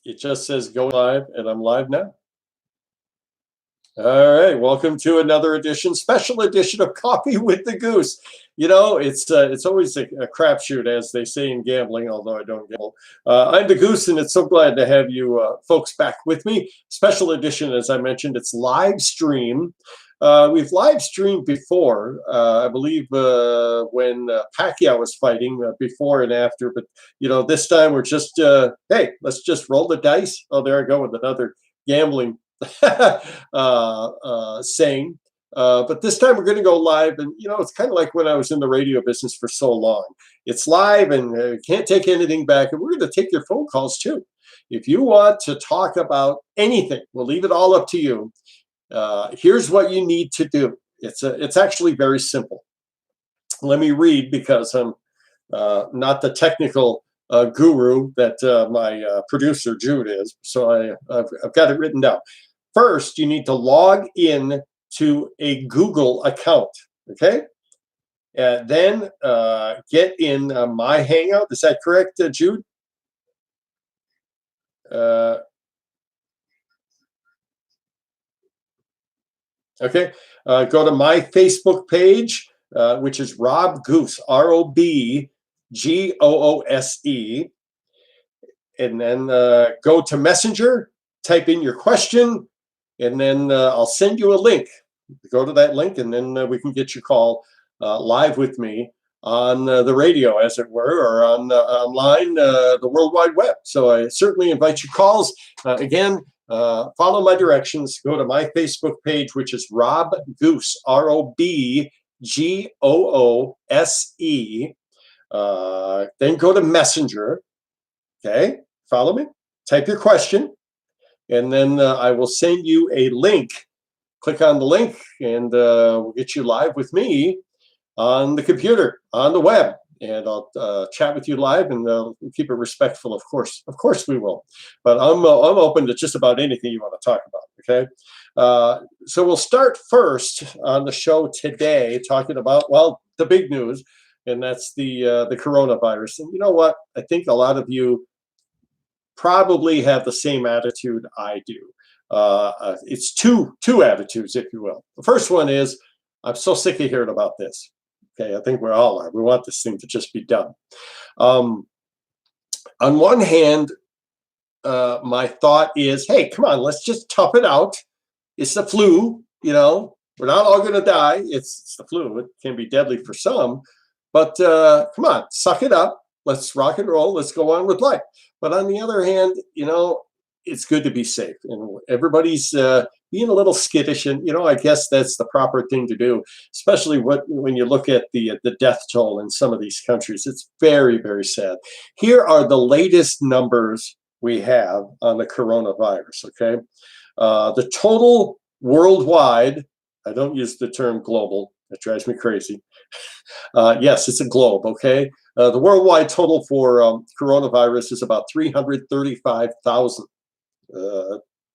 It just says go live, and I'm live now. All right, welcome to another edition, special edition of Coffee with the Goose. You know, it's always a crapshoot, as they say in gambling, although I don't gamble. I'm the Goose, and it's so glad to have you folks back with me. Special edition, as I mentioned, it's live stream. We've live streamed before, I believe, when Pacquiao was fighting, before and after. But this time we're just, hey, let's just roll the dice. Oh, there I go with another gambling saying. But this time we're going to go live, and it's kind of like when I was in the radio business for so long. It's live, and can't take anything back, and we're going to take your phone calls too. If you want to talk about anything, we'll leave it all up to you. Here's what you need to do. It's actually very simple. Let me read, because I'm not the technical guru that my producer Jude is. So I've got it written down. First, you need to log in to a Google account. Okay. Then get in my Hangout. Is that correct, Jude? Okay, go to my Facebook page, which is Rob Goose, ROBGOOSE, and then go to Messenger, type in your question, and then I'll send you a link. Go to that link, and then we can get your call live with me on the radio, as it were, or on online, the World Wide Web. So I certainly invite your calls. Again, follow my directions. Go to my Facebook page, which is Rob Goose, ROBGOOSE. Then go to Messenger. Okay, follow me. Type your question, and then I will send you a link. Click on the link, and we'll get you live with me on the computer, on the web. And I'll chat with you live, and keep it respectful, of course. Of course we will. But I'm open to just about anything you want to talk about, okay? So we'll start first on the show today talking about, well, the big news, and that's the coronavirus. And you know what? I think a lot of you probably have the same attitude I do. It's two attitudes, if you will. The first one is, I'm so sick of hearing about this. Okay, I think we all are. We want this thing to just be done. On one hand, my thought is, hey, come on, let's just tough it out. It's the flu, we're not all going to die. It's the flu. It can be deadly for some, but come on, suck it up. Let's rock and roll. Let's go on with life. But on the other hand, it's good to be safe, and everybody's being a little skittish, and I guess that's the proper thing to do, especially when you look at the death toll in some of these countries. It's very, very sad. Here are the latest numbers we have on the coronavirus. Okay, the total worldwide. I don't use the term global. That drives me crazy. Yes, it's a globe. Okay, the worldwide total for coronavirus is about 335,000.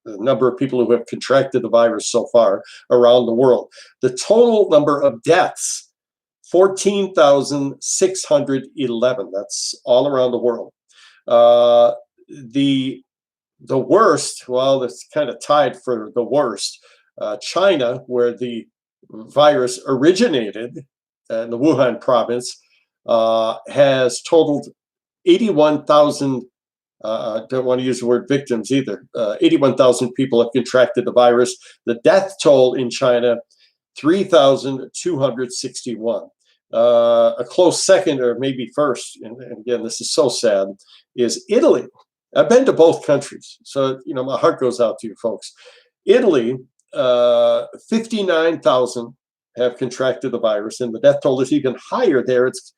The number of people who have contracted the virus so far around the world. The total number of deaths, 14,611. That's all around the world. The worst, well, that's kind of tied for the worst. China, where the virus originated in the Wuhan province, has totaled 81,000. Don't want to use the word victims either. 81,000 people have contracted the virus. The death toll in China, 3,261. A close second, or maybe first, and again, this is so sad, is Italy. I've been to both countries, so my heart goes out to you folks. Italy, 59,000 have contracted the virus, and the death toll is even higher there. It's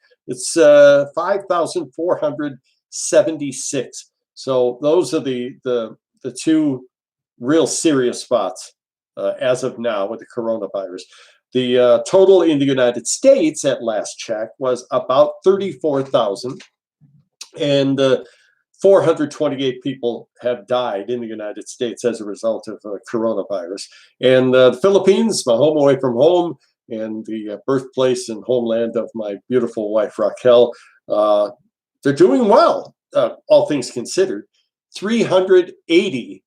5,476. So those are the two real serious spots as of now with the coronavirus. The total in the United States at last check was about 34,000, and 428 people have died in the United States as a result of coronavirus. And the Philippines, my home away from home, and the birthplace and homeland of my beautiful wife Raquel, they're doing well. All things considered, 380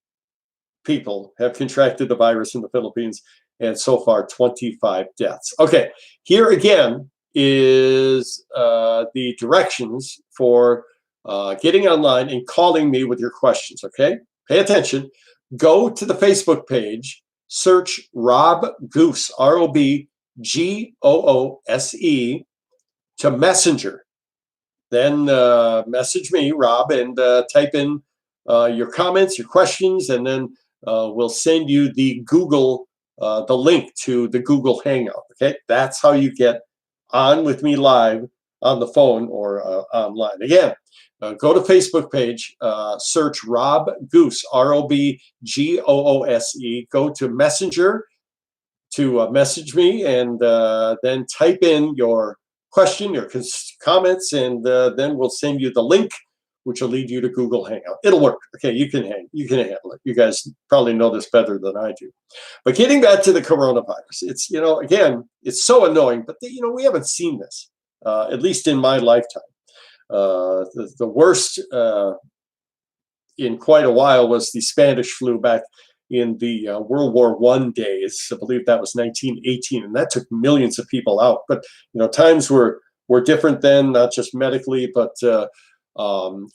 people have contracted the virus in the Philippines, and so far 25 deaths. Okay, here again is the directions for getting online and calling me with your questions. Okay, pay attention. Go to the Facebook page, search Rob Goose, ROBGOOSE, to Messenger. Then message me, Rob, and type in your comments, your questions, and then we'll send you the link to the Google Hangout. Okay, that's how you get on with me live on the phone or online. Again, go to Facebook page, search Rob Goose, ROBGOOSE. Go to Messenger to message me, and then type in your question, your comments, and then we'll send you the link, which will lead you to Google Hangout. It'll work. Okay, you can handle it. You guys probably know this better than I do. But getting back to the coronavirus, it's, again, it's so annoying, but we haven't seen this, at least in my lifetime. The worst in quite a while was the Spanish flu back in the World War I days. I believe that was 1918, and that took millions of people out. But times were different then, not just medically, but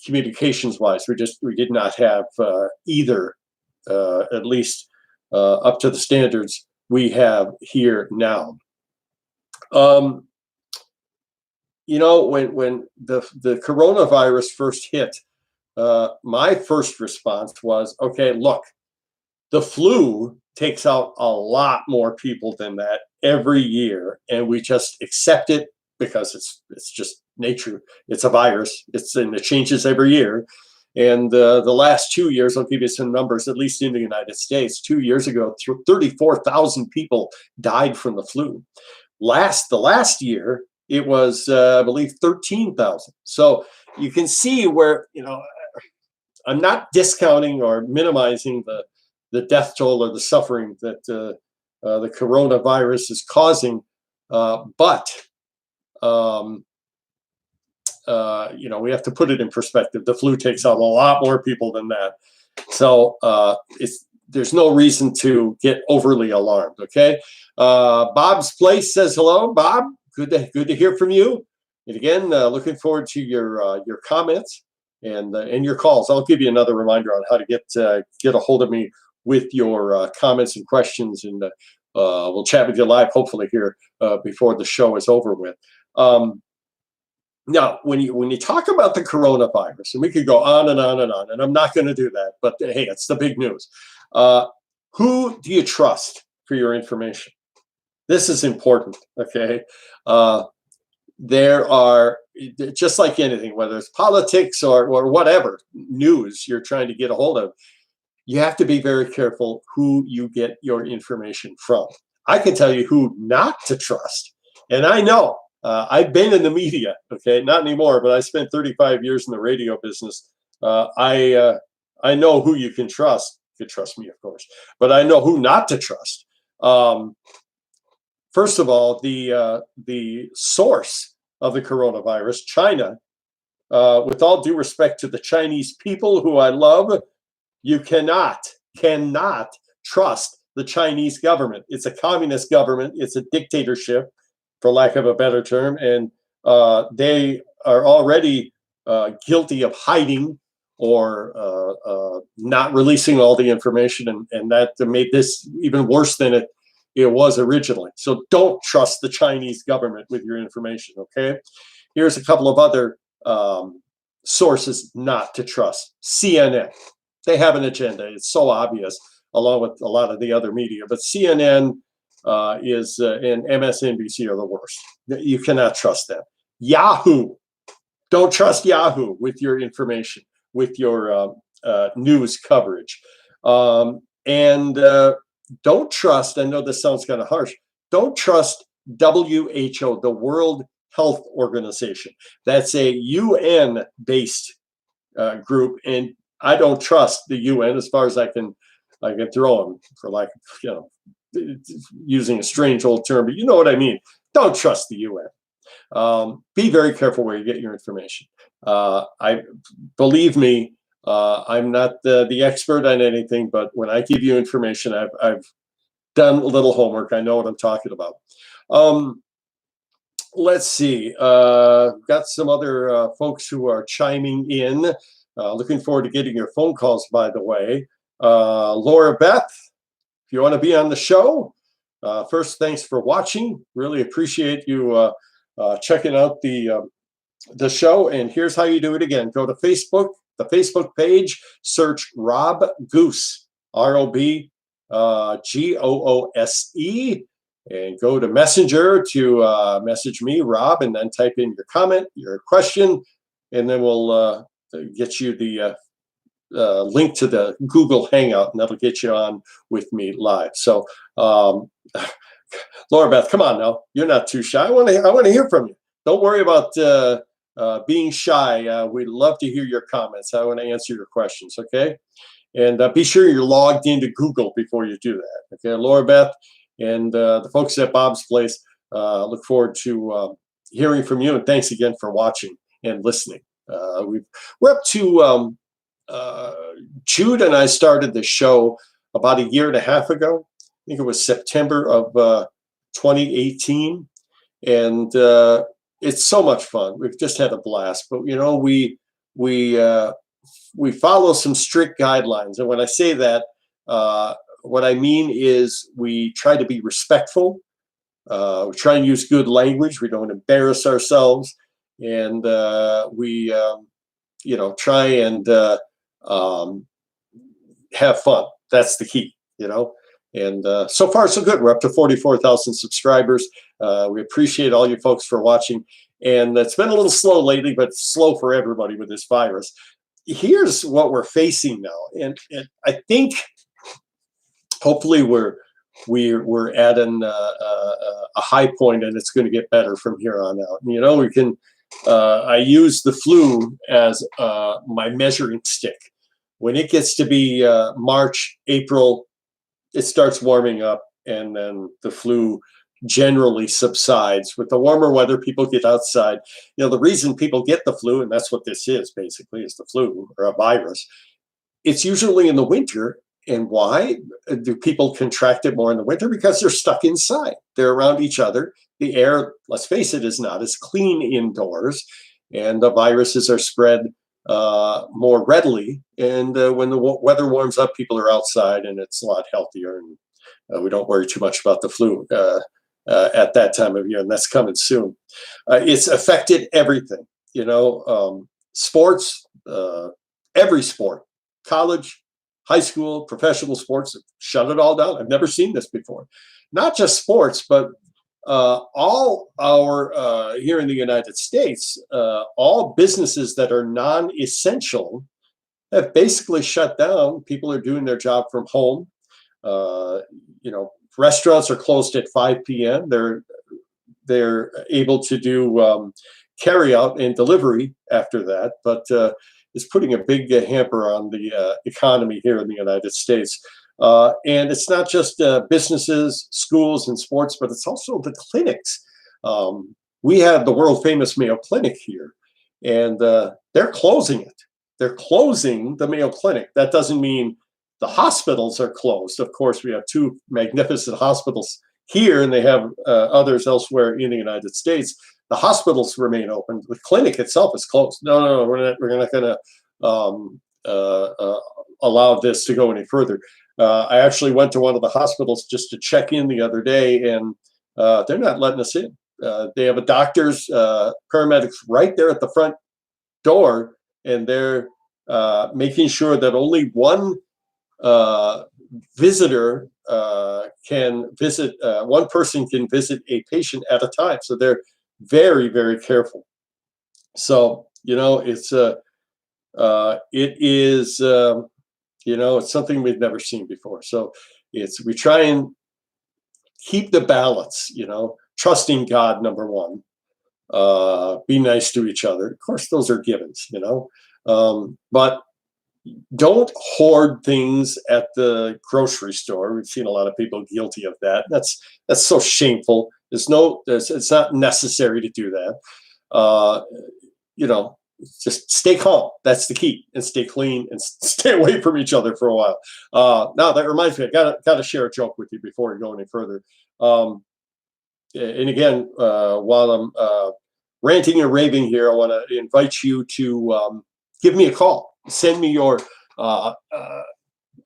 communications-wise. We did not have either, at least up to the standards we have here now. When the coronavirus first hit, my first response was, okay, look, the flu takes out a lot more people than that every year, and we just accept it because it's just nature. It's a virus. And it changes every year. And the last 2 years, I'll give you some numbers, at least in the United States. 2 years ago, 34,000 people died from the flu. The last year, it was, I believe, 13,000. So you can see where, I'm not discounting or minimizing the death toll or the suffering that the coronavirus is causing, but we have to put it in perspective. The flu takes out a lot more people than that, so there's no reason to get overly alarmed. Okay, Bob's Place says hello, Bob. Good to hear from you. And again, looking forward to your comments and your calls. I'll give you another reminder on how to get a hold of me with your comments and questions, and we'll chat with you live, hopefully here before the show is over with. Now, when you talk about the coronavirus, and we could go on and on and on, and I'm not going to do that, but hey, it's the big news. Who do you trust for your information? This is important, okay? There are, just like anything, whether it's politics or whatever news you're trying to get a hold of, you have to be very careful who you get your information from. I can tell you who not to trust, and I know. I've been in the media, okay, not anymore, but I spent 35 years in the radio business. I know who you can trust. You can trust me, of course, but I know who not to trust. First of all, the source of the coronavirus, China. With all due respect to the Chinese people who I love, you cannot trust the Chinese government. It's a communist government. It's a dictatorship, for lack of a better term, and they are already guilty of hiding or not releasing all the information, and that made this even worse than it was originally. So don't trust the Chinese government with your information, okay? Here's a couple of other sources not to trust. CNN. They have an agenda. It's so obvious, along with a lot of the other media. But CNN and MSNBC are the worst. You cannot trust them. Yahoo. Don't trust Yahoo with your information, with your news coverage. And don't trust, I know this sounds kind of harsh, don't trust WHO, the World Health Organization. That's a UN-based group, and I don't trust the UN as far as I can throw them, for like, using a strange old term, but you know what I mean. Don't trust the UN. Be very careful where you get your information. Believe me, I'm not the expert on anything, but when I give you information, I've done a little homework. I know what I'm talking about. Um, let's see. Got some other folks who are chiming in. Looking forward to getting your phone calls, by the way. Laura Beth, if you want to be on the show, first, thanks for watching. Really appreciate you checking out the show. And here's how you do it again. Go to Facebook, the Facebook page, search Rob Goose, ROB GOOSE, and go to Messenger to message me, Rob, and then type in your comment, your question, and then we'll get you the link to the Google Hangout, and that'll get you on with me live. So, Laura Beth, come on now, you're not too shy. I want to hear from you. Don't worry about being shy. We'd love to hear your comments. I want to answer your questions. Okay, and be sure you're logged into Google before you do that. Okay, Laura Beth and the folks at Bob's Place. Look forward to hearing from you, and thanks again for watching and listening. We're up to. Jude and I started the show about a year and a half ago. I think it was September of 2018, and it's so much fun. We've just had a blast. But you know, we follow some strict guidelines, and when I say that, what I mean is we try to be respectful. We try and use good language. We don't embarrass ourselves, and we try and have fun. That's the key, And so far, so good. We're up to 44,000 subscribers. We appreciate all you folks for watching. And it's been a little slow lately, but slow for everybody with this virus. Here's what we're facing now. And I think hopefully we're at a high point, and it's going to get better from here on out. And, we can, I use the flu as my measuring stick. When it gets to be March, April, it starts warming up, and then the flu generally subsides. With the warmer weather, people get outside. The reason people get the flu, and that's what this is basically, is the flu or a virus. It's usually in the winter. And why do people contract it more in the winter? Because they're stuck inside. They're around each other. The air, let's face it, is not as clean indoors, and the viruses are spread more readily. And when the weather warms up, people are outside, and it's a lot healthier. And we don't worry too much about the flu at that time of year, and that's coming soon. It's affected everything. Sports, every sport, college, high school, professional sports, shut it all down. I've never seen this before. Not just sports, but all our, here in the United States, all businesses that are non-essential have basically shut down. People are doing their job from home. Restaurants are closed at 5 p.m. They're able to do carry out and delivery after that, but is putting a big hamper on the economy here in the United States. And it's not just businesses, schools, and sports, but it's also the clinics. We have the world famous Mayo Clinic here, and they're closing it. They're closing the Mayo Clinic. That doesn't mean the hospitals are closed. Of course, we have two magnificent hospitals here, and they have others elsewhere in the United States. The hospitals remain open. The clinic itself is closed. No, we're not going to allow this to go any further. I actually went to one of the hospitals just to check in the other day, and they're not letting us in. They have a doctor's, paramedics right there at the front door, and they're making sure that only one visitor can visit, one person can visit a patient at a time. So they're very, very careful. So, it's it is, it's something we've never seen before. So we try and keep the balance, trusting God, number one, be nice to each other. Of course, those are givens, but don't hoard things at the grocery store. We've seen a lot of people guilty of that. That's so shameful. It's not necessary to do that. just stay calm. That's the key, and stay clean and stay away from each other for a while. Now that reminds me, I gotta share a joke with you before we go any further. Um, and again, while I'm ranting and raving here, I want to invite you to give me a call. Send me your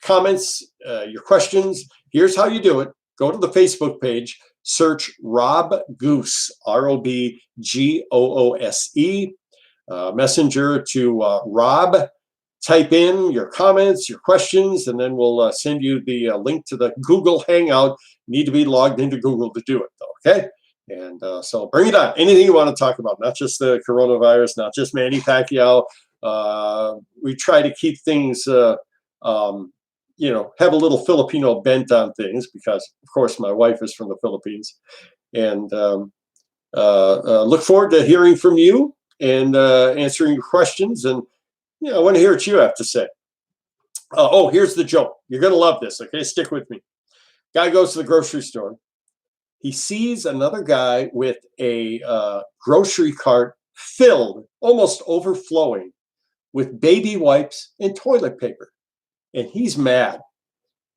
comments, your questions. Here's how you do it. Go to the Facebook page, search Rob Goose, ROBGOOSE, messenger to Rob. Type in your comments, your questions, and then we'll send you the link to the Google Hangout. You need to be logged into Google to do it, though, okay? And so bring it on. Anything you want to talk about, not just the coronavirus, not just Manny Pacquiao. We try to keep things, have a little Filipino bent on things because, of course, my wife is from the Philippines. And look forward to hearing from you and answering your questions. And I want to hear what you have to say. Here's the joke. You're going to love this, okay? Stick with me. Guy goes to the grocery store. He sees another guy with a grocery cart filled, almost overflowing, with baby wipes and toilet paper. And he's mad.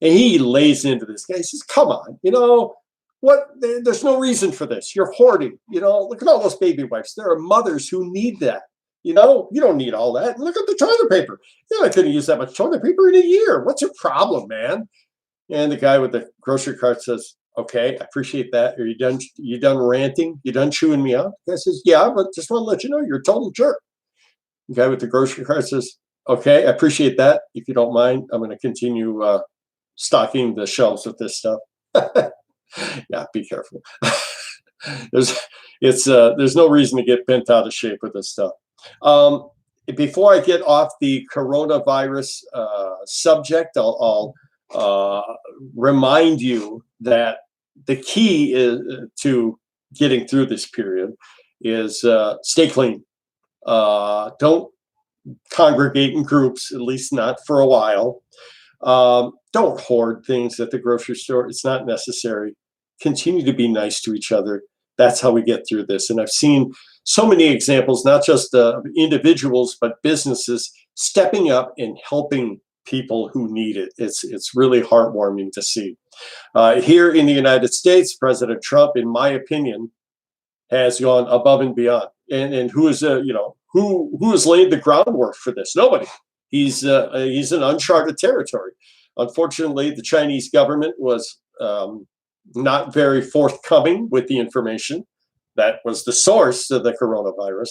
And he lays into this guy. He says, come on, what? There's no reason for this. You're hoarding. Look at all those baby wipes. There are mothers who need that. You don't need all that. Look at the toilet paper. I couldn't use that much toilet paper in a year. What's your problem, man? And the guy with the grocery cart says, okay, I appreciate that. Are you done? You done ranting? You done chewing me out? The guy says, yeah, but just want to let you know you're a total jerk. The guy with the grocery cart says, okay, I appreciate that. If you don't mind, I'm going to continue stocking the shelves with this stuff. Yeah, be careful. There's no reason to get bent out of shape with this stuff. Before I get off the coronavirus subject, I'll remind you that the key to getting through this period is stay clean. Don't congregate in groups, at least not for a while. Don't hoard things at the grocery store. It's not necessary. Continue to be nice to each other. That's how we get through this. And I've seen so many examples, not just individuals, but businesses stepping up and helping people who need it. It's really heartwarming to see. Here in the United States, President Trump, in my opinion, has gone above and beyond. And who is who has laid the groundwork for this? Nobody. He's in uncharted territory. Unfortunately, the Chinese government was not very forthcoming with the information that was the source of the coronavirus.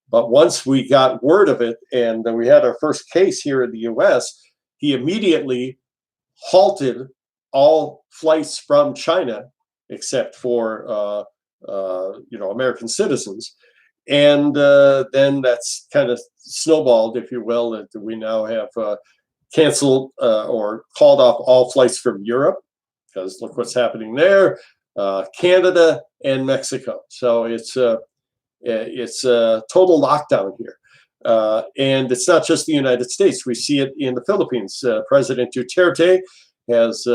But once we got word of it and we had our first case here in the U.S., he immediately halted all flights from China except for American citizens. And then that's kind of snowballed, if you will, that we now have canceled or called off all flights from Europe, because look what's happening there, Canada and Mexico. So it's a total lockdown here. And it's not just the United States. We see it in the Philippines. President Duterte has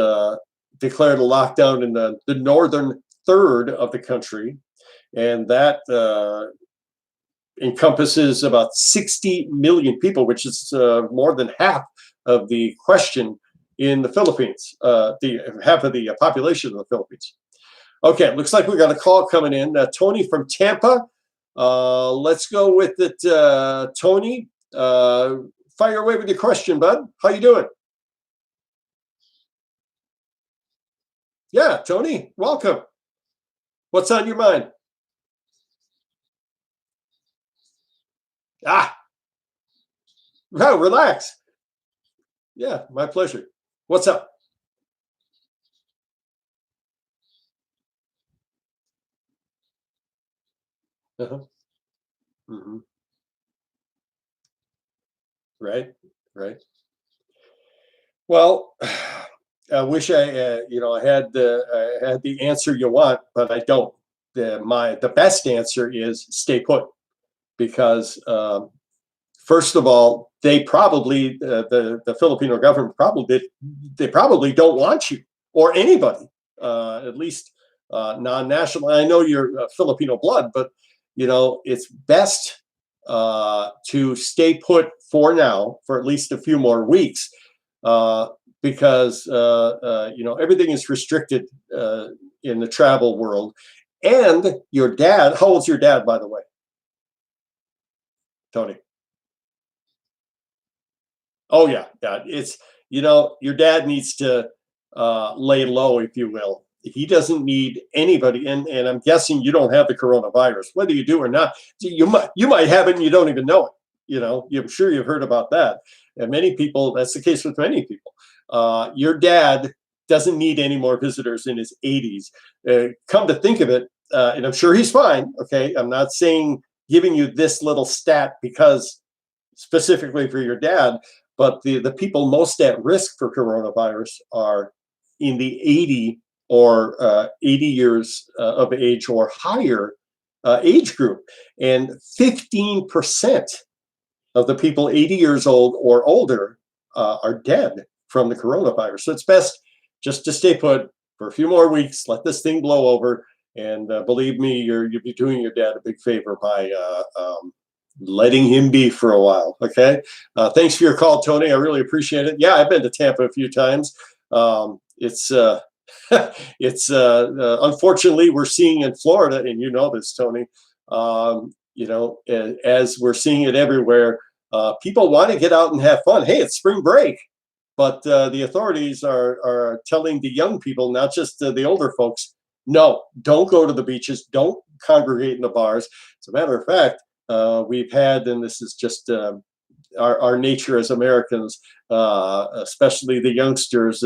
declared a lockdown in the northern third of the country. And that encompasses about 60 million people, which is more than half of the question in the Philippines, half of the population of the Philippines. Okay, looks like we got a call coming in. Tony from Tampa. Let's go with it, Tony. Fire away with your question, bud. How you doing? Yeah, Tony, welcome. What's on your mind? No, relax. Yeah, my pleasure. What's up? Uh-huh. Hmm. Right, right. Well, I wish I had the answer you want, but I don't. The best answer is stay put, because first of all, they probably the Filipino government probably don't want you or anybody, at least non-national. I know you're Filipino blood, but it's best to stay put for now, for at least a few more weeks, because everything is restricted in the travel world. And your dad, how old's your dad, by the way, Tony? Oh yeah, yeah. It's your dad needs to lay low, if you will. He doesn't need anybody, and I'm guessing you don't have the coronavirus, whether you do or not. You might have it and you don't even know it. I'm sure you've heard about that. And many people, that's the case with many people. Your dad doesn't need any more visitors in his 80s. Come to think of it, and I'm sure he's fine. Okay, I'm not saying giving you this little stat because specifically for your dad, but the people most at risk for coronavirus are in the 80 years of age or higher age group. And 15% of the people 80 years old or older are dead from the coronavirus. So it's best just to stay put for a few more weeks, let this thing blow over. And believe me, you'll be doing your dad a big favor by letting him be for a while. Okay. Thanks for your call, Tony. I really appreciate it. Yeah, I've been to Tampa a few times. It's unfortunately we're seeing in Florida, and you know this, Tony. As we're seeing it everywhere, people want to get out and have fun. Hey, it's spring break, but the authorities are telling the young people, not just the older folks, no, don't go to the beaches, don't congregate in the bars. As a matter of fact, we've had, and this is just our nature as Americans, especially the youngsters,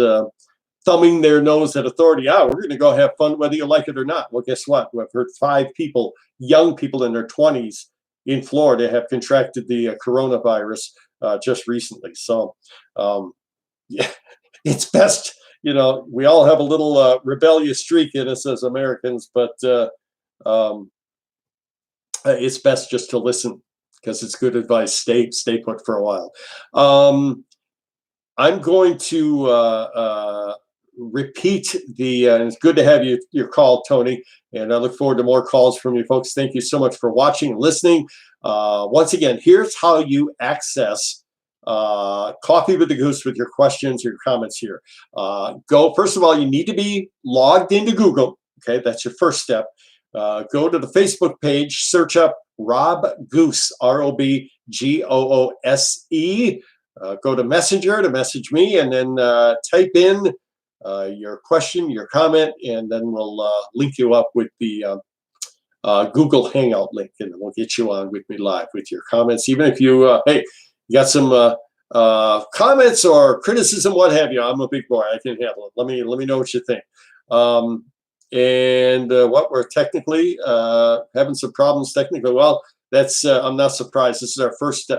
thumbing their nose at authority. We're going to go have fun whether you like it or not. Well, guess what? We've heard 5 people, young people in their 20s in Florida, have contracted the coronavirus just recently. So, yeah, it's best, we all have a little rebellious streak in us as Americans, but it's best just to listen because it's good advice. Stay put for a while. I'm going to repeat and it's good to have your call, Tony, and I look forward to more calls from you folks. Thank you so much for watching and listening. Once again, here's how you access Coffee with the Goose with your questions or your comments here. First of all, you need to be logged into Google. Okay, that's your first step. Go to the Facebook page, search up Rob Goose, ROBGOOSE. Go to Messenger to message me, and then type in your question, your comment, and then we'll link you up with the Google Hangout link, and we'll get you on with me live with your comments. Even if you, you got some comments or criticism, what have you, I'm a big boy. I can handle it. Let me know what you think. We're technically having some problems technically. Well, that's I'm not surprised. This is our first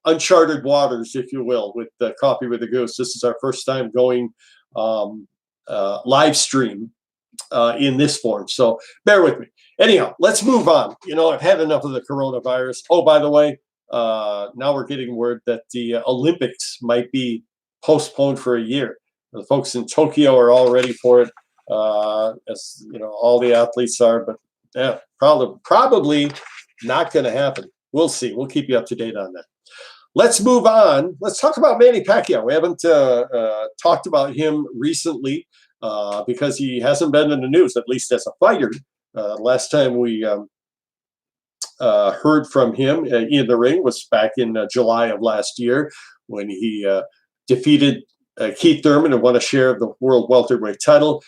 uncharted waters, if you will, with Coffee with the Goose. This is our first time going live stream in this form, so bear with me. Anyhow, let's move on. I've had enough of the coronavirus. Oh, by the way, now we're getting word that the Olympics might be postponed for a year. The folks in Tokyo are all ready for it, as all the athletes are. But yeah, probably not going to happen. We'll see. We'll keep you up to date on that. Let's move on. Let's talk about Manny Pacquiao. We haven't talked about him recently because he hasn't been in the news, at least as a fighter. Last time we heard from him in the ring was back in July of last year when he defeated Keith Thurman and won a share of the world welterweight title.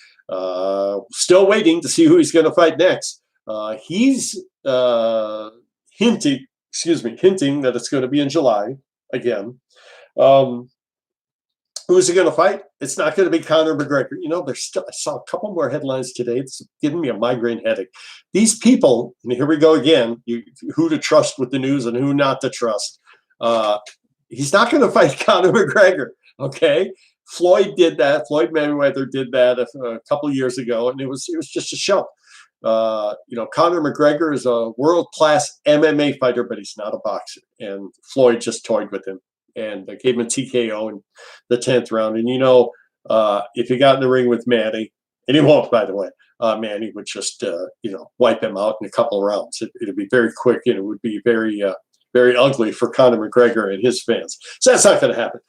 Still waiting to see who he's going to fight next. He's hinting that it's going to be in July again. Who's he going to fight? It's not going to be Conor McGregor. I saw a couple more headlines today. It's giving me a migraine headache. These people, and here we go again, who to trust with the news and who not to trust. He's not going to fight Conor McGregor, okay? Floyd did that. Floyd Mayweather did that a couple of years ago, and it was just a show. Conor McGregor is a world-class MMA fighter, but he's not a boxer. And Floyd just toyed with him and gave him a TKO in the 10th round. And if you got in the ring with Manny, and he won't, by the way, Manny would just wipe him out in a couple of rounds. It'd be very quick, and it would be very very ugly for Conor McGregor and his fans. So that's not going to happen.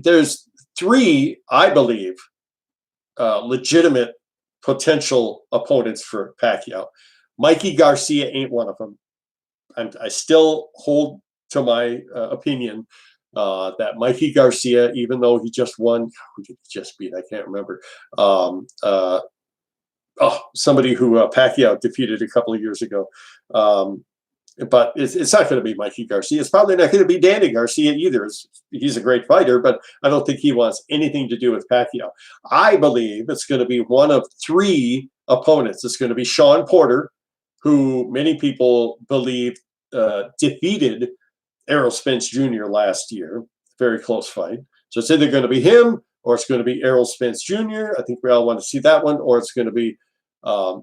There's three, I believe, legitimate potential opponents for Pacquiao. Mikey Garcia ain't one of them. I still hold to my opinion that Mikey Garcia, even though he just won, who did he just beat? I can't remember. Somebody who Pacquiao defeated a couple of years ago. But it's not going to be Mikey Garcia. It's probably not going to be Danny Garcia either. He's a great fighter, but I don't think he wants anything to do with Pacquiao. I believe it's going to be one of three opponents. It's going to be Sean Porter, who many people believe defeated Errol Spence Jr. last year. Very close fight. So it's either going to be him or it's going to be Errol Spence Jr. I think we all want to see that one, or it's going to be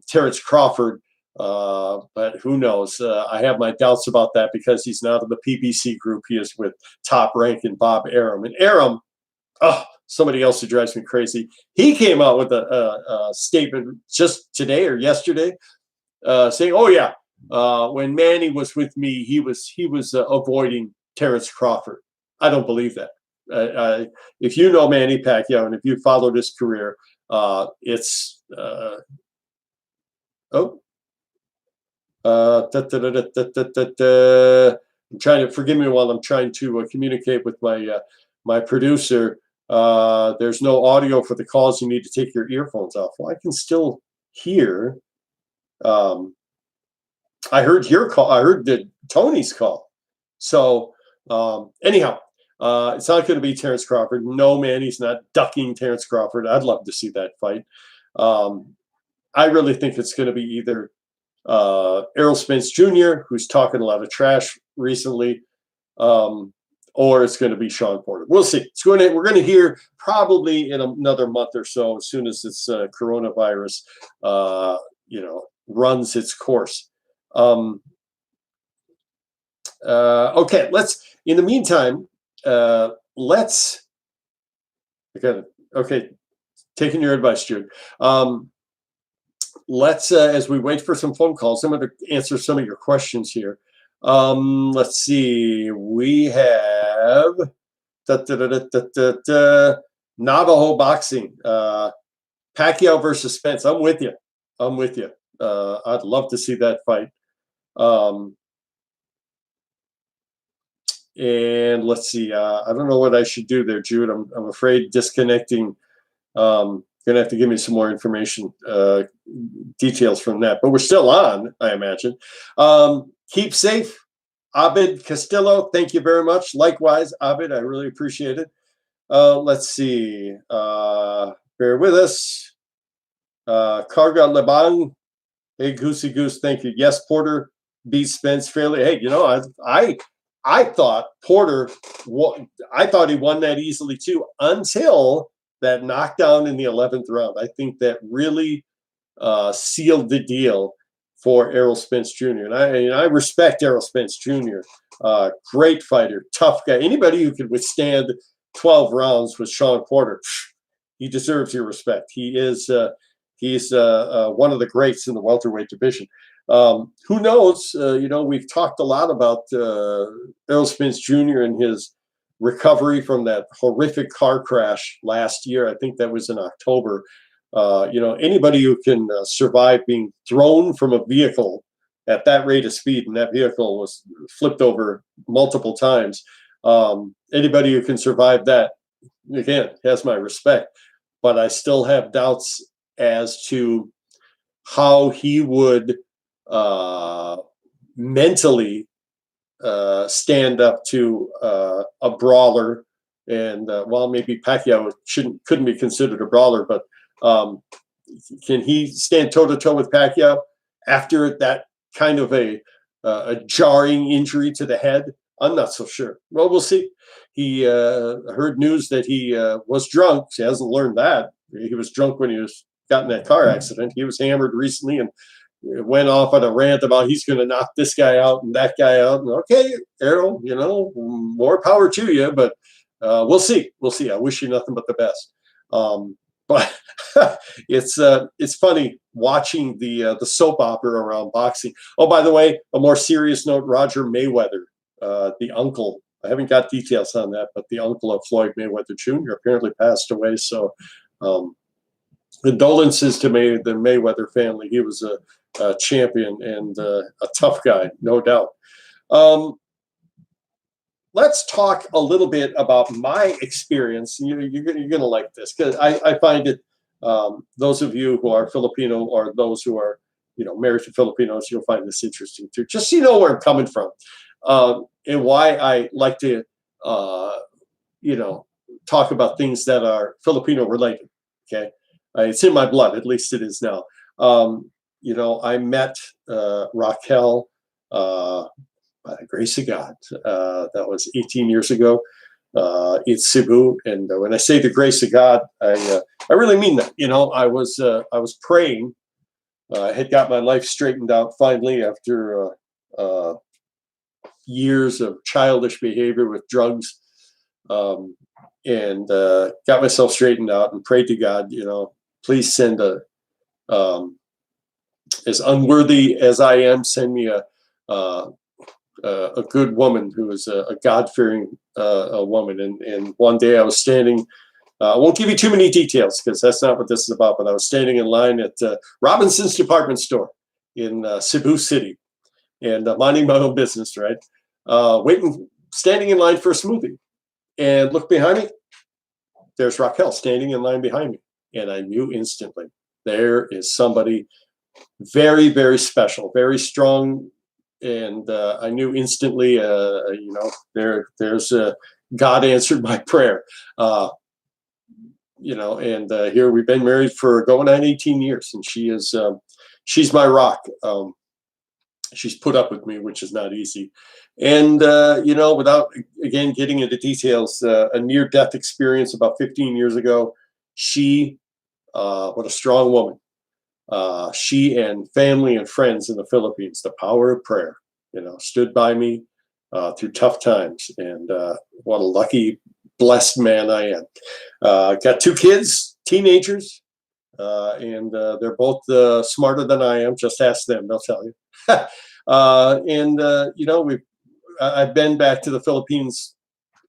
Terrence Crawford. But who knows? I have my doubts about that because he's not in the PBC group. He is with Top Rank and Bob Arum. And Arum, somebody else who drives me crazy. He came out with a statement just today or yesterday saying, "Oh yeah, when Manny was with me, he was avoiding Terrence Crawford." I don't believe that. If you know Manny Pacquiao and if you followed his career, it's I'm trying to forgive me while I'm trying to communicate with my producer. There's no audio for the calls. You need to take your earphones off. Well, I can still hear. I heard your call. I heard Tony's call. So anyhow, it's not going to be Terrence Crawford. No, man, he's not ducking Terrence Crawford. I'd love to see that fight. I really think it's going to be either Errol Spence Jr., who's talking a lot of trash recently, or it's going to be Sean Porter. We'll see. We're going to hear probably in another month or so, as soon as this coronavirus, runs its course. Okay, in the meantime, taking your advice, Jude. As we wait for some phone calls, I'm going to answer some of your questions here. Let's see. We have Navajo Boxing. Pacquiao versus Spence. I'm with you. I'd love to see that fight. And let's see. I don't know what I should do there, Jude. I'm afraid disconnecting. Gonna have to give me some more information, details from that. But we're still on, I imagine. Keep safe, Abid Castillo. Thank you very much. Likewise, Abid, I really appreciate it. Let's see. Bear with us. Karga Lebang. Hey, Goosey Goose. Thank you. Yes, Porter beat Spence fairly. Hey, I thought Porter. I thought he won that easily too, until that knockdown in the 11th round. I think that really sealed the deal for Errol Spence Jr. And I respect Errol Spence Jr. Great fighter, tough guy. Anybody who could withstand 12 rounds with Sean Porter, he deserves your respect. He's one of the greats in the welterweight division. Who knows? We've talked a lot about Errol Spence Jr. and his recovery from that horrific car crash last year. I think that was in October. Anybody who can survive being thrown from a vehicle at that rate of speed, and that vehicle was flipped over multiple times. Anybody who can survive that, again, has my respect. But I still have doubts as to how he would mentally stand up to a brawler. And while maybe Pacquiao couldn't be considered a brawler, but can he stand toe-to-toe with Pacquiao after that kind of a jarring injury to the head? I'm not so sure. Well, we'll see. He heard news that he was drunk. He hasn't learned that. He was drunk when he got in that car accident. He was hammered recently and went off on a rant about he's going to knock this guy out and that guy out. And okay, Errol, more power to you, but we'll see. We'll see. I wish you nothing but the best. But it's funny watching the soap opera around boxing. Oh, by the way, a more serious note: Roger Mayweather, the uncle. I haven't got details on that, but the uncle of Floyd Mayweather Jr. apparently passed away. So, condolences to the Mayweather family. He was a champion and a tough guy, no doubt. Let's talk a little bit about my experience. You're going to like this because I find it. Those of you who are Filipino or those who are married to Filipinos, you'll find this interesting too. Just so you know where I'm coming from, and why I like to talk about things that are Filipino related. Okay, it's in my blood. At least it is now. I met Raquel. By the grace of God, that was 18 years ago in Cebu. And when I say the grace of God, I really mean that. I was praying. I had got my life straightened out finally after years of childish behavior with drugs, and got myself straightened out and prayed to God, please send as unworthy as I am, send me a good woman who is a God-fearing woman. And one day I was standing, I won't give you too many details because that's not what this is about, but I was standing in line at Robinson's department store in Cebu City and minding my own business, right? Standing in line for a smoothie, and look behind me. There's Raquel standing in line behind me. And I knew instantly there is somebody very, very special, very strong. And I knew instantly, there's God answered my prayer, and here we've been married for going on 18 years, and she's my rock. She's put up with me, which is not easy. And, without, again, getting into details, a near-death experience about 15 years ago, what a strong woman. She and family and friends in the Philippines, the power of prayer, stood by me through tough times. And what a lucky, blessed man I am. Got 2 kids, teenagers, and they're both smarter than I am. Just ask them; they'll tell you. I've been back to the Philippines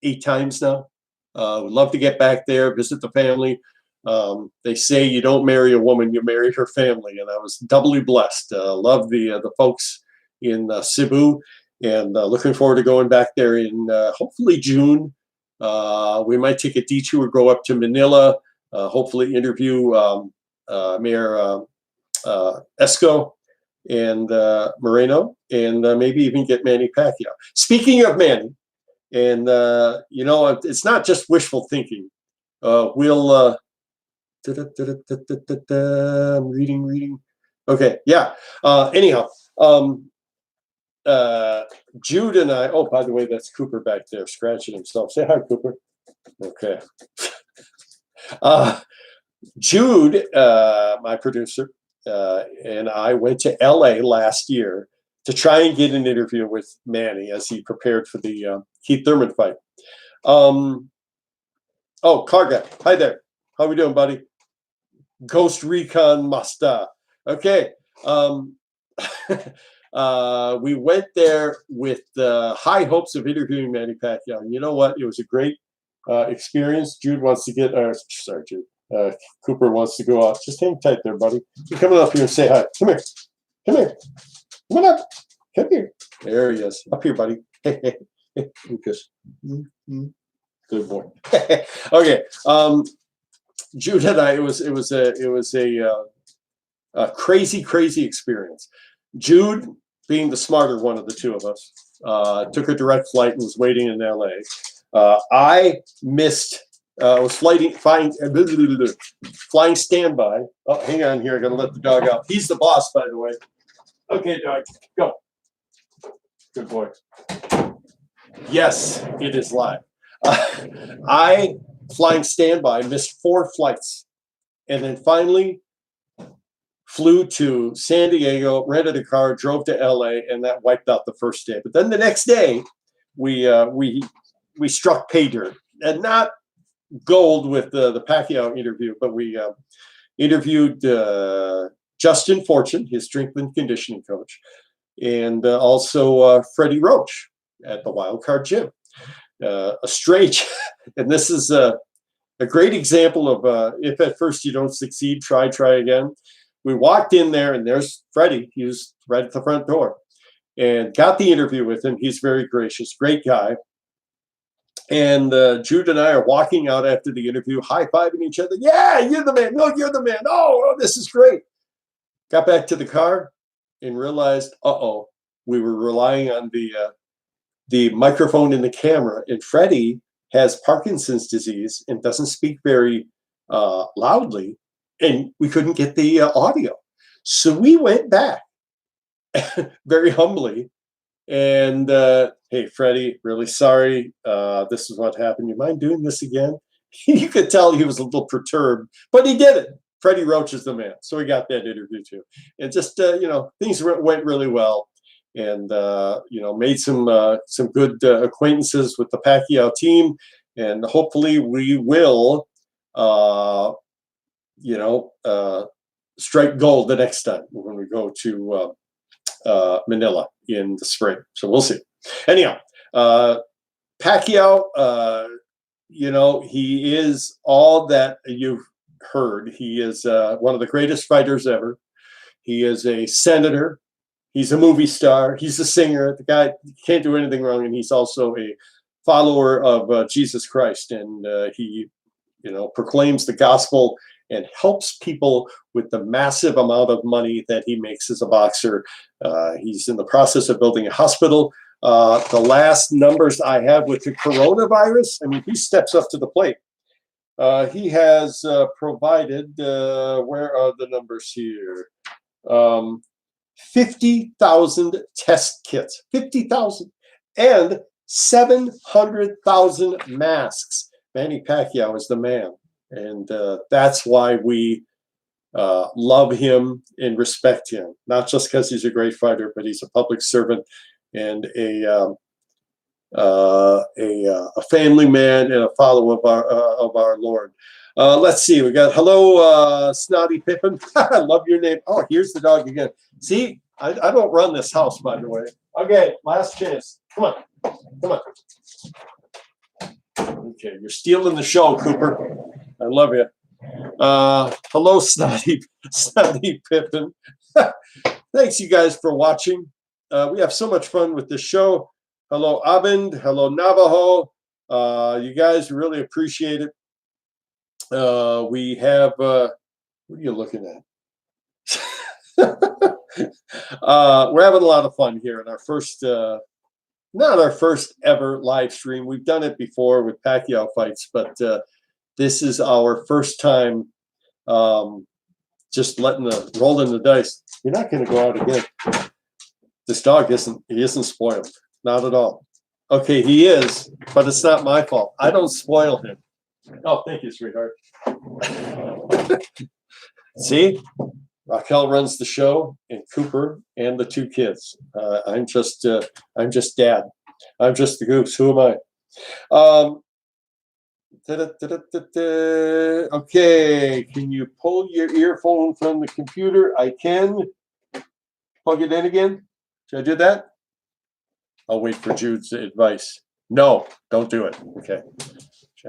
8 times now. Would love to get back there, visit the family. They say you don't marry a woman, you marry her family, and I was doubly blessed. Love the folks in Cebu, and looking forward to going back there in hopefully June. We might take a detour, go up to Manila, hopefully interview Mayor Esco and Moreno, and maybe even get Manny Pacquiao. Speaking of Manny, and it's not just wishful thinking. We'll I'm reading. Okay, yeah. Anyhow, Jude and I. Oh, by the way, that's Cooper back there scratching himself. Say hi, Cooper. Okay. Jude, my producer, and I went to LA last year to try and get an interview with Manny as he prepared for the Keith Thurman fight. Oh, Karga, hi there. How we doing, buddy? Ghost Recon Masta. Okay. We went there with high hopes of interviewing Manny Pacquiao. And you know what? It was a great experience. Jude wants to get, sorry, Jude. Cooper wants to go off. Just hang tight there, buddy. You're coming up here and say hi. Come here. Come here. Come on up. Come here. There he is. Up here, buddy. Lucas. Good boy. Okay. Jude and I, it was a crazy experience. Jude, being the smarter one of the two of us, took a direct flight and was waiting in LA. I missed. Was flying standby. Oh, hang on here. I got to let the dog out. He's the boss, by the way. Okay, dog, go. Good boy. Yes, it is live. I, flying standby, missed 4 flights, and then finally flew to San Diego, rented a car, drove to LA, and that wiped out the first day. But then the next day, we struck pay dirt, and not gold with the Pacquiao interview, but we interviewed Justin Fortune, his strength and conditioning coach, and also Freddie Roach at the Wild Card Gym. A strange, and this is a great example of if at first you don't succeed, try again. We walked in there, and there's Freddie. He was right at the front door, and got the interview with him. He's very gracious, great guy. And Jude and I are walking out after the interview, high-fiving each other. Yeah, you're the man. No, you're the man. Oh, this is great. Got back to the car and realized, we were relying on the microphone in the camera. And Freddie has Parkinson's disease and doesn't speak very loudly, and we couldn't get the audio. So we went back very humbly and hey, Freddie, really sorry. This is what happened. You mind doing this again? You could tell he was a little perturbed, but he did it. Freddie Roach is the man. So we got that interview too. And just, things went really well. And, made some good acquaintances with the Pacquiao team. And hopefully we will, strike gold the next time when we go to Manila in the spring. So we'll see. Anyhow, Pacquiao, he is all that you've heard. He is one of the greatest fighters ever. He is a senator. He's a movie star. He's a singer. The guy can't do anything wrong. And he's also a follower of Jesus Christ. And he, proclaims the gospel and helps people with the massive amount of money that he makes as a boxer. He's in the process of building a hospital. The last numbers I have with the coronavirus, he steps up to the plate. He has provided, where are the numbers here? 50,000 test kits, 50,000, and 700,000 masks. Manny Pacquiao is the man. And that's why we love him and respect him, not just because he's a great fighter, but he's a public servant and a family man and a follower of our Lord. Let's see. We got hello, Snotty Pippin. I love your name. Oh, here's the dog again. See, I don't run this house, by the way. Okay, last chance. Come on. Okay, you're stealing the show, Cooper. I love you. Hello, Snotty Pippin. Thanks, you guys, for watching. We have so much fun with this show. Hello, Abend. Hello, Navajo. You guys really appreciate it. We have, what are you looking at? We're having a lot of fun here in our first, not our first ever live stream. We've done it before with Pacquiao fights, but this is our first time just rolling the dice. You're not going to go out again. This dog isn't spoiled. Not at all. Okay, he is, but it's not my fault. I don't spoil him. Oh, thank you, sweetheart. See? Raquel runs the show, and Cooper and the two kids. I'm just dad. I'm just the goose. Who am I? Okay, can you pull your earphone from the computer? I can. Plug it in again. Should I do that? I'll wait for Jude's advice. No, don't do it. Okay.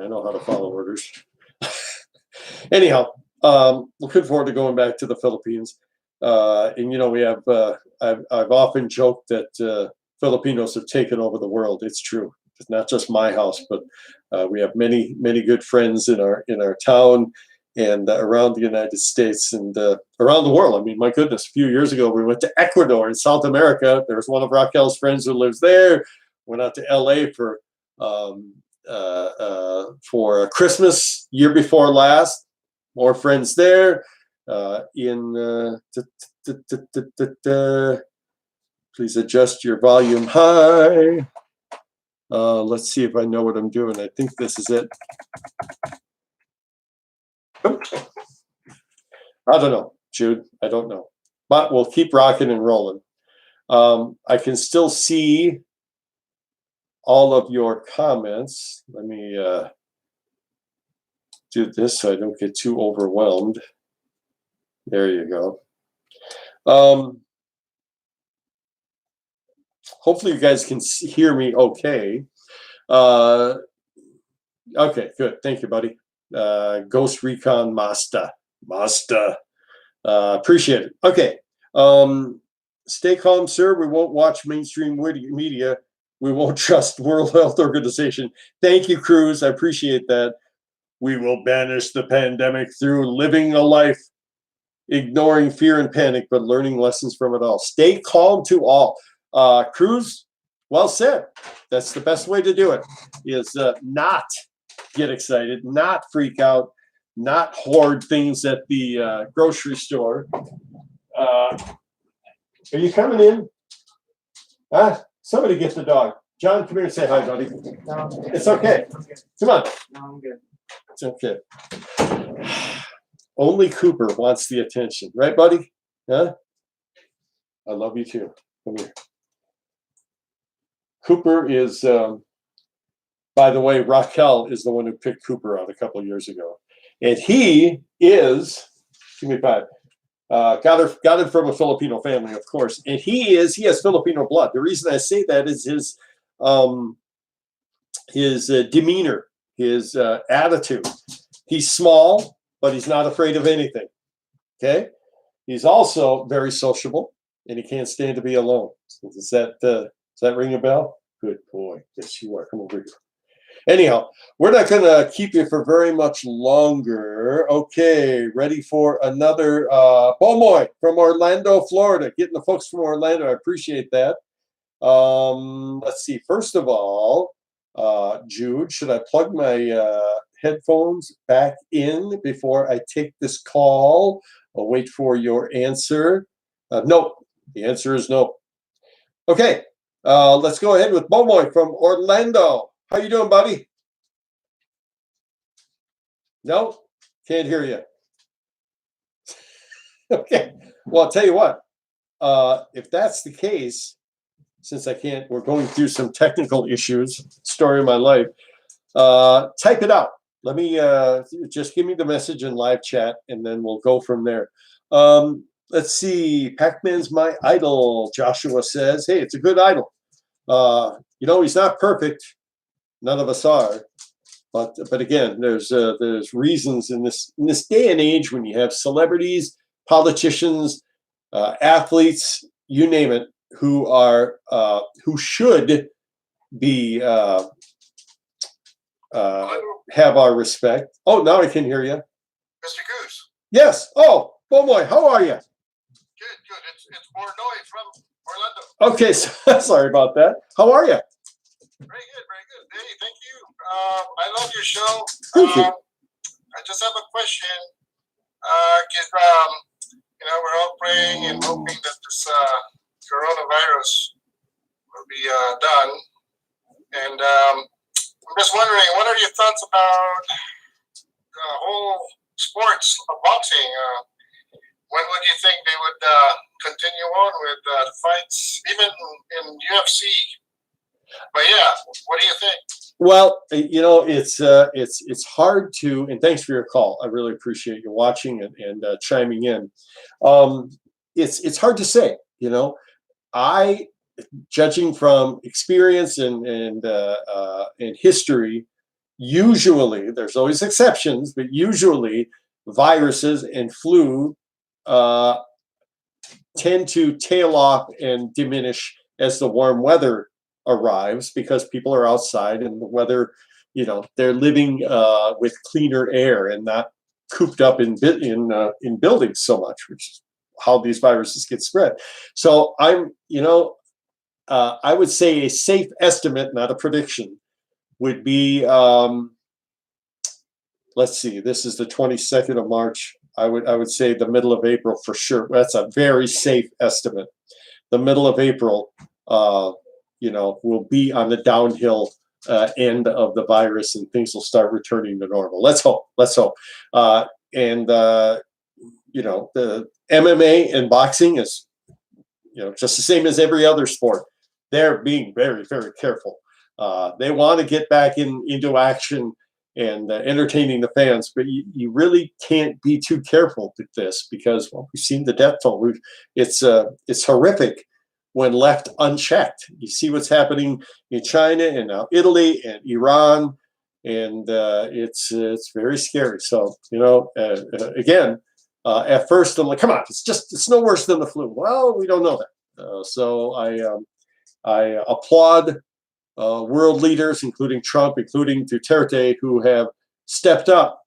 I know how to follow orders. Anyhow, looking forward to going back to the Philippines. And we have. I've often joked that Filipinos have taken over the world. It's true. It's not just my house, but we have many good friends in our town and around the United States and around the world. My goodness, a few years ago we went to Ecuador in South America. There's one of Raquel's friends who lives there. Went out to LA for Christmas year before last. More friends there. Please adjust your volume high. Let's see if I know what I'm doing. I think this is it. Oops. I don't know, Jude. I don't know. But we'll keep rocking and rolling. I can still see all of your comments. Let me do this so I don't get too overwhelmed. There you go. Hopefully you guys can hear me okay. Okay, good. Thank you, buddy. Ghost Recon Master. Appreciate it. Okay. Stay calm, sir. We won't watch mainstream media. We won't trust World Health Organization. Thank you, Cruz. I appreciate that. We will banish the pandemic through living a life, ignoring fear and panic, but learning lessons from it all. Stay calm to all. Cruz, well said. That's the best way to do it, is not get excited, not freak out, not hoard things at the grocery store. Are you coming in? Somebody get the dog. John, come here and say hi, buddy. No, it's okay. Come on. No, I'm good. It's okay. Only Cooper wants the attention. Right, buddy? Huh? I love you too. Come here. Cooper is, by the way, Raquel is the one who picked Cooper out a couple of years ago. And he is, give me five, got him from a Filipino family, of course. And he has Filipino blood. The reason I say that is his demeanor, his attitude. He's small, but he's not afraid of anything. Okay? He's also very sociable, and he can't stand to be alone. Does that ring a bell? Good boy. Yes, you are. Come over here. Anyhow, we're not going to keep you for very much longer. Okay, ready for another Bomoy from Orlando, Florida. Getting the folks from Orlando. I appreciate that. Let's see. First of all, Jude, should I plug my headphones back in before I take this call? I'll wait for your answer. No, the answer is no. Okay, let's go ahead with Bomoy from Orlando. How you doing, buddy? No, can't hear you. Okay, well, I'll tell you what. If that's the case, since I can't, we're going through some technical issues, story of my life. Type it out. Let me just give me the message in live chat, and then we'll go from there. Let's see. Pac-Man's my idol. Joshua says, "Hey, it's a good idol. He's not perfect. None of us are, but again, there's reasons in this day and age when you have celebrities, politicians, athletes, you name it, who should be have our respect." Oh, now I can hear you, Mr. Goose. Yes. Oh, boy, how are you? Good. It's Bornoy from Orlando. Okay, so, sorry about that. How are you? Very good. Hey, thank you. I love your show. Thank you. I just have a question. Because we're all praying and hoping that this coronavirus will be done. And I'm just wondering, what are your thoughts about the whole sports of boxing? When would you think they would continue on with fights, even in UFC? But yeah, what do you think? Well, it's hard to, and thanks for your call. I really appreciate you watching and chiming in. It's hard to say. I, judging from experience and history, usually there's always exceptions, but usually viruses and flu tend to tail off and diminish as the warm weather arrives, because people are outside and the weather, they're living with cleaner air and not cooped up in buildings so much, which is how these viruses get spread. So I would say a safe estimate, not a prediction, would be, let's see, this is the 22nd of March. I would say the middle of April for sure. That's a very safe estimate. The middle of April, will be on the downhill end of the virus, and things will start returning to normal. Let's hope. The MMA and boxing is, just the same as every other sport. They're being very, very careful. They want to get back into action and entertaining the fans. But you really can't be too careful with this because, well, we've seen the death toll. It's horrific when left unchecked. You see what's happening in China and now Italy and Iran, and it's very scary. So again, at first I'm like, come on, it's no worse than the flu. Well, we don't know that. So I applaud world leaders, including Trump, including Duterte, who have stepped up,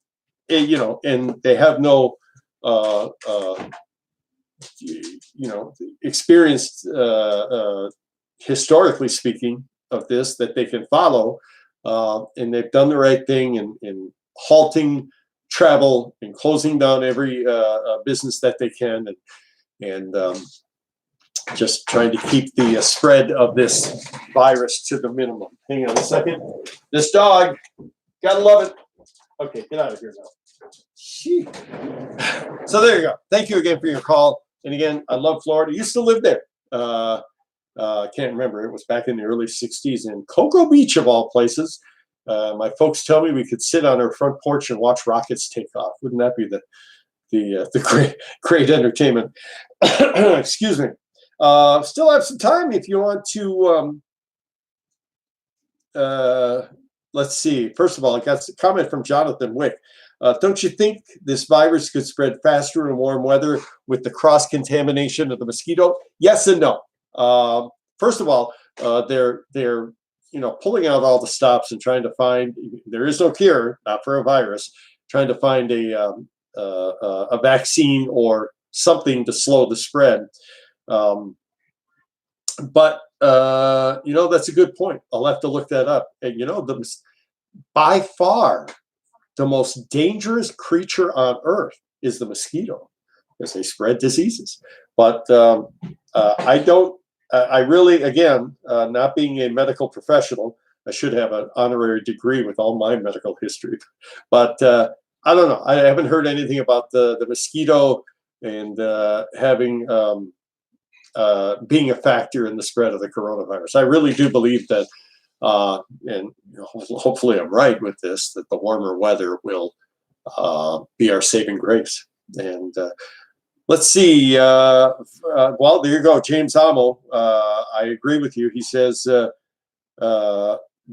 and they have no, experienced, historically speaking, of this that they can follow, and they've done the right thing in halting travel and closing down every business that they can, and just trying to keep the spread of this virus to the minimum. Hang on a second. This dog, gotta love it. Okay, get out of here now. Gee. So there you go. Thank you again for your call. And again, I love Florida. Used to live there. Can't remember. It was back in the early 60s in Cocoa Beach, of all places. My folks tell me we could sit on our front porch and watch rockets take off. Wouldn't that be the great entertainment? Excuse me. Still have some time if you want to. Let's see. First of all, I got a comment from Jonathan Wick. Don't you think this virus could spread faster in warm weather with the cross-contamination of the mosquito? Yes and no. First of all, they're pulling out all the stops and trying to find. There is no cure, not for a virus. Trying to find a vaccine or something to slow the spread. But that's a good point. I'll have to look that up. And by far the most dangerous creature on earth is the mosquito, because they spread diseases. But I really, again, not being a medical professional, I should have an honorary degree with all my medical history. But I don't know. I haven't heard anything about the mosquito and having being a factor in the spread of the coronavirus. I really do believe that, and hopefully I'm right with this, that the warmer weather will be our saving grace. And let's see. Well, there you go, James Amo. I agree with you. He says,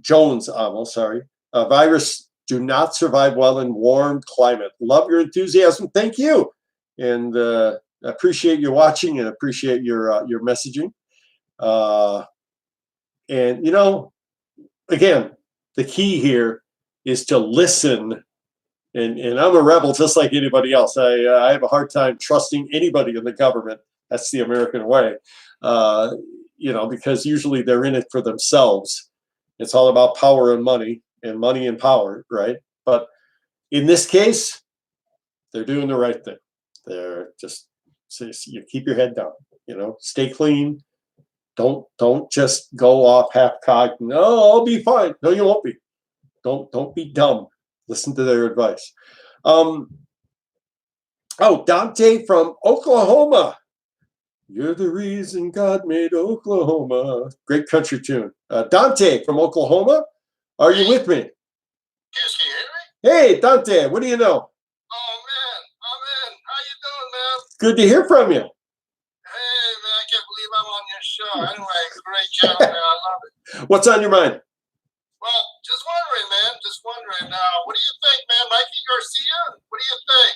Jones Amo, sorry. Virus do not survive well in warm climate. Love your enthusiasm. Thank you. And I appreciate you watching and appreciate your messaging. And again, the key here is to listen. And I'm a rebel just like anybody else. I have a hard time trusting anybody in the government. That's the American way, because usually they're in it for themselves. It's all about power and money and power, right? But in this case, they're doing the right thing. They're just, so you keep your head down, stay clean. Don't just go off half-cocked. No, I'll be fine. No, you won't be. Don't be dumb. Listen to their advice. Dante from Oklahoma. You're the reason God made Oklahoma. Great country tune. Dante from Oklahoma, are you with me? Yes, can you hear me? Hey, Dante, what do you know? Oh, man. I'm in. How you doing, man? Good to hear from you. Hey, man, I can't believe I'm on your show. Anyway, great job, man. I love it. What's on your mind? Well, just wondering, man. Just wondering. What do you think, man? Mikey Garcia? What do you think?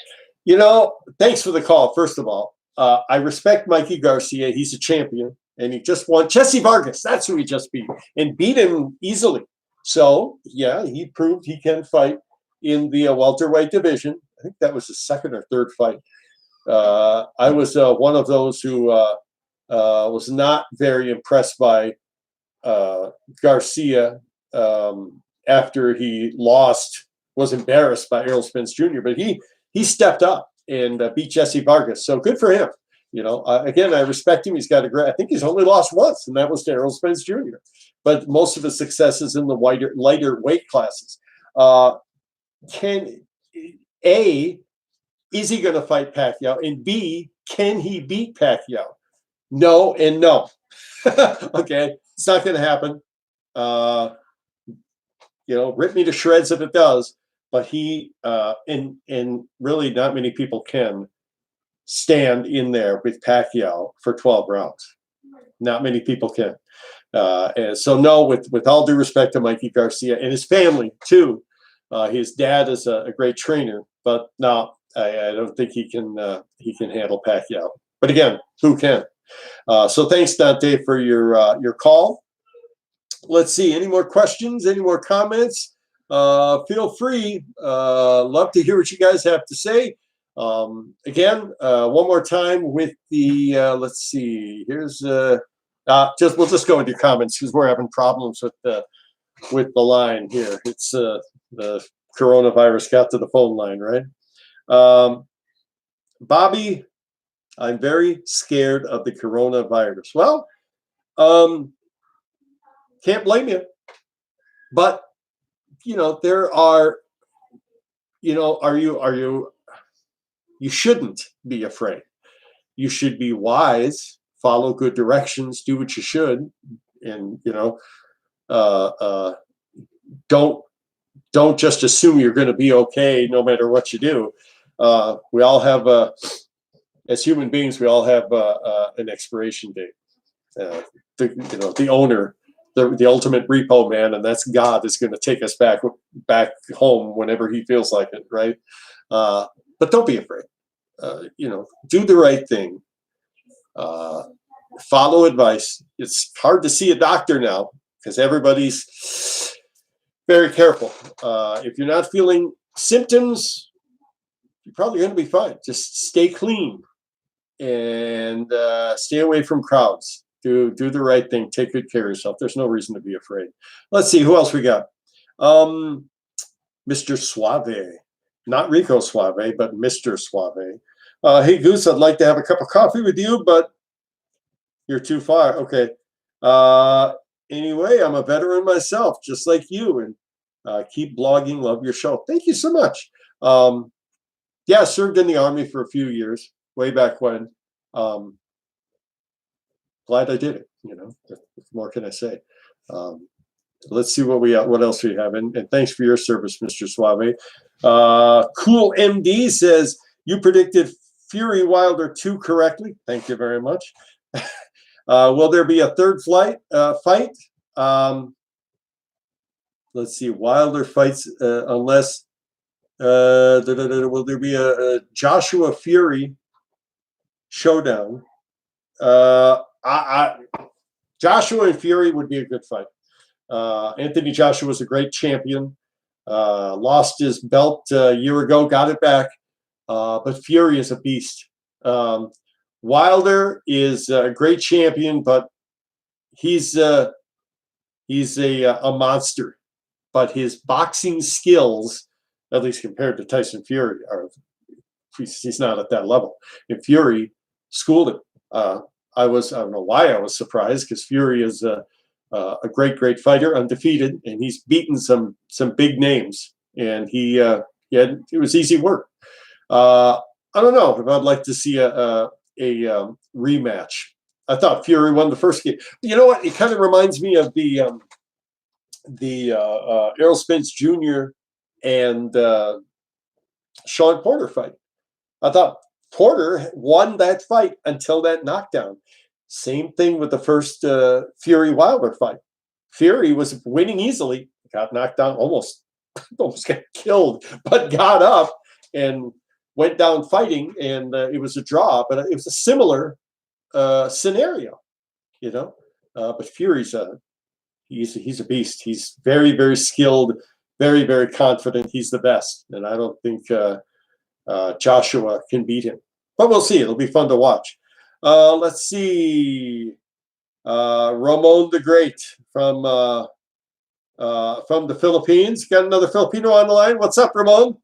Thanks for the call, first of all. I respect Mikey Garcia. He's a champion, and he just won Jesse Vargas. That's who he just beat, and beat him easily. So, yeah, he proved he can fight in the welterweight division. I think that was his second or third fight. I was one of those who was not very impressed by Garcia after he lost, was embarrassed by Errol Spence Jr., but he stepped up and beat Jesse Vargas. So good for him. Again, I respect him. He's got I think he's only lost once, and that was to Errol Spence Jr. But most of his success is in the lighter weight classes. Is he going to fight Pacquiao? And B, can he beat Pacquiao? No and no. Okay, it's not going to happen. Rip me to shreds if it does. but he and really not many people can stand in there with Pacquiao for 12 rounds. Not many people can. And so, no, with all due respect to Mikey Garcia and his family too, his dad is a great trainer, but no, I don't think he can handle Pacquiao. But again, who can? So thanks, Dante, for your call. Let's see. Any more questions? Any more comments? Feel free. Love to hear what you guys have to say. Again, one more time with the. Let's see. Here's we'll just go with your comments because we're having problems with the line here. It's the coronavirus got to the phone line, right? Bobby, I'm very scared of the coronavirus. Well, can't blame you. But, there are, you shouldn't be afraid. You should be wise, follow good directions, do what you should. And, don't just assume you're going to be okay no matter what you do. We all have, as human beings, we all have an expiration date. The owner, the ultimate repo man, and that's God, is going to take us back home whenever he feels like it, right? But don't be afraid. Do the right thing. Follow advice. It's hard to see a doctor now because everybody's very careful. If you're not feeling symptoms, you're probably going to be fine. Just stay clean and stay away from crowds. Do the right thing. Take good care of yourself. There's no reason to be afraid. Let's see who else we got. Mr. Suave, not Rico Suave, but Mr. Suave. Hey Goose, I'd like to have a cup of coffee with you, but you're too far. Okay. Anyway, I'm a veteran myself, just like you, and keep blogging. Love your show. Thank you so much. Yeah, I served in the Army for a few years, way back when. Glad I did it. What more can I say? Let's see what else we have. And thanks for your service, Mr. Suave. Cool MD says you predicted Fury Wilder 2 correctly. Thank you very much. Will there be a third fight? Let's see. Wilder fights unless. Will there be a Joshua Fury showdown? Joshua and Fury would be a good fight. Anthony Joshua was a great champion. Lost his belt a year ago, got it back. But Fury is a beast. Wilder is a great champion, but he's a monster. But his boxing skills, at least compared to Tyson Fury, he's not at that level. And Fury schooled him. I don't know why I was surprised, because Fury is a great fighter, undefeated, and he's beaten some big names. And it was easy work. I don't know if I'd like to see a rematch. I thought Fury won the first game. You know what? It kind of reminds me of the Errol Spence Jr. and Sean Porter fight. I thought Porter won that fight until that knockdown. Same thing with the first Fury Wilder fight. Fury was winning easily, got knocked down, almost got killed, but got up and went down fighting, and it was a draw. But it was a similar scenario, But Fury's he's a beast. He's very skilled, very confident. He's the best, and I don't think Joshua can beat him. But we'll see. It'll be fun to watch. Let's see. Ramon the Great from the Philippines. Got another Filipino on the line. What's up, Ramon?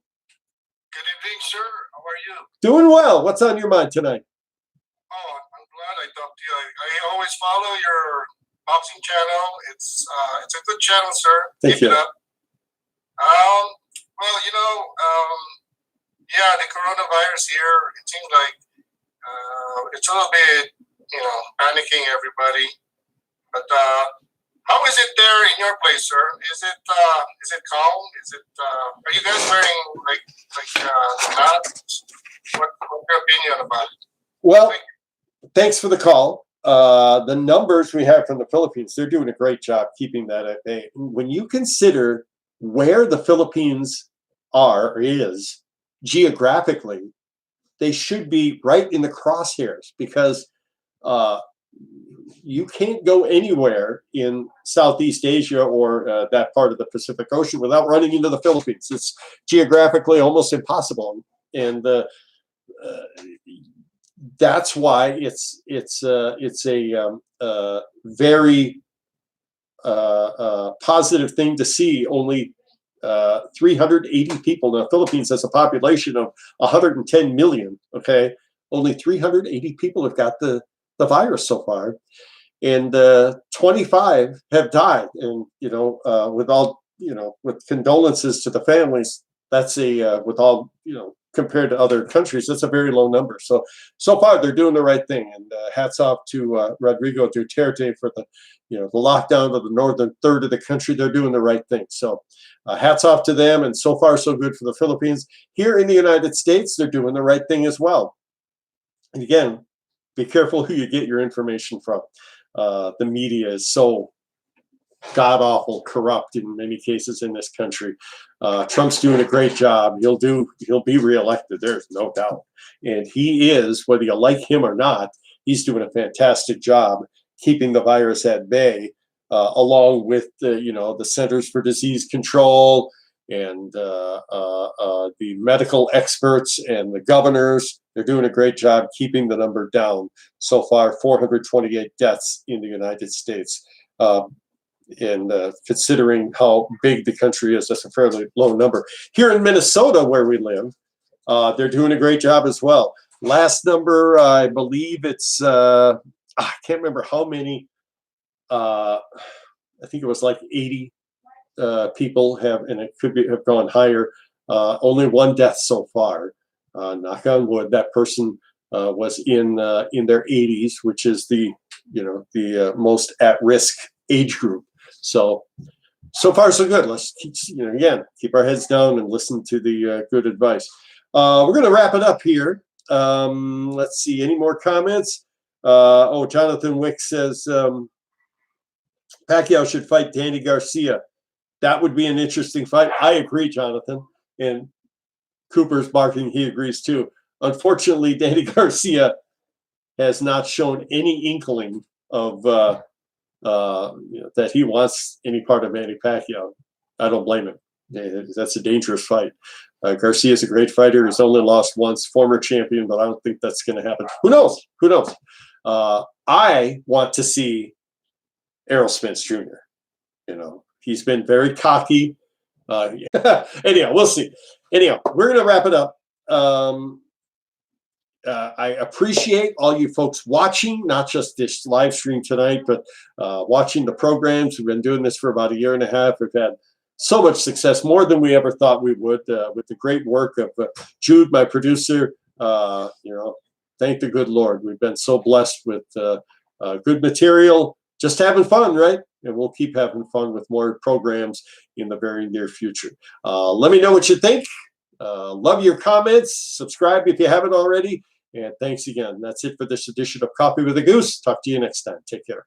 Good evening, sir. How are you? Doing well. What's on your mind tonight? Oh, I'm glad I talked to you. I always follow your boxing channel. It's a good channel, sir. Thank you. Keep it up. Well, the coronavirus here, it seems like it's a little bit, panicking everybody. But How is it there in your place, sir? Is it calm? Is it are you guys wearing masks? What's your opinion about it? Well, thanks for the call. The numbers we have from the Philippines, they're doing a great job keeping that at bay. When you consider where the Philippines are or is geographically, they should be right in the crosshairs because you can't go anywhere in Southeast Asia or that part of the Pacific Ocean without running into the Philippines. It's geographically almost impossible, and that's why it's a very positive thing to see. Only 380 people. Now, the Philippines has a population of 110 million. Okay, only 380 people have got the virus so far, and 25 have died. And with condolences to the families, that's with all compared to other countries, that's a very low number. So far they're doing the right thing, and hats off to Rodrigo Duterte for the lockdown of the northern third of the country. They're doing the right thing. So hats off to them, and so far so good for the Philippines. Here in the United States, they're doing the right thing as well. And again, be careful who you get your information from. The media is so god awful corrupt in many cases in this country. Trump's doing a great job. He'll be reelected. There's no doubt. And he is, whether you like him or not, he's doing a fantastic job keeping the virus at bay, along with the Centers for Disease Control and the medical experts and the governors. They're doing a great job keeping the number down. So far, 428 deaths in the United States. And considering how big the country is, that's a fairly low number. Here in Minnesota, where we live, they're doing a great job as well. Last number, I believe it's, I can't remember how many, I think it was like 80 people have, and it could have gone higher. Only one death so far. Knock on wood. That person was in their 80s, which is the most at-risk age group. So far so good. Let's keep our heads down and listen to the good advice. We're going to wrap it up here. Let's see, any more comments? Jonathan Wick says Pacquiao should fight Danny Garcia. That would be an interesting fight. I agree, Jonathan. And Cooper's barking, he agrees too. Unfortunately, Danny Garcia has not shown any inkling of that he wants any part of Manny Pacquiao. I don't blame him. That's a dangerous fight. Garcia is a great fighter. He's only lost once, former champion, but I don't think that's going to happen. Who knows? I want to see Errol Spence Jr. He's been very cocky. Anyhow, we'll see. Anyhow, we're going to wrap it up. I appreciate all you folks watching, not just this live stream tonight, but watching the programs. We've been doing this for about 1.5 years. We've had so much success, more than we ever thought we would, with the great work of Jude, my producer. Thank the good Lord. We've been so blessed with good material, just having fun, right? And we'll keep having fun with more programs in the very near future. Let me know what you think. Love your comments. Subscribe if you haven't already. And thanks again. That's it for this edition of Coffee with a Goose. Talk to you next time. Take care.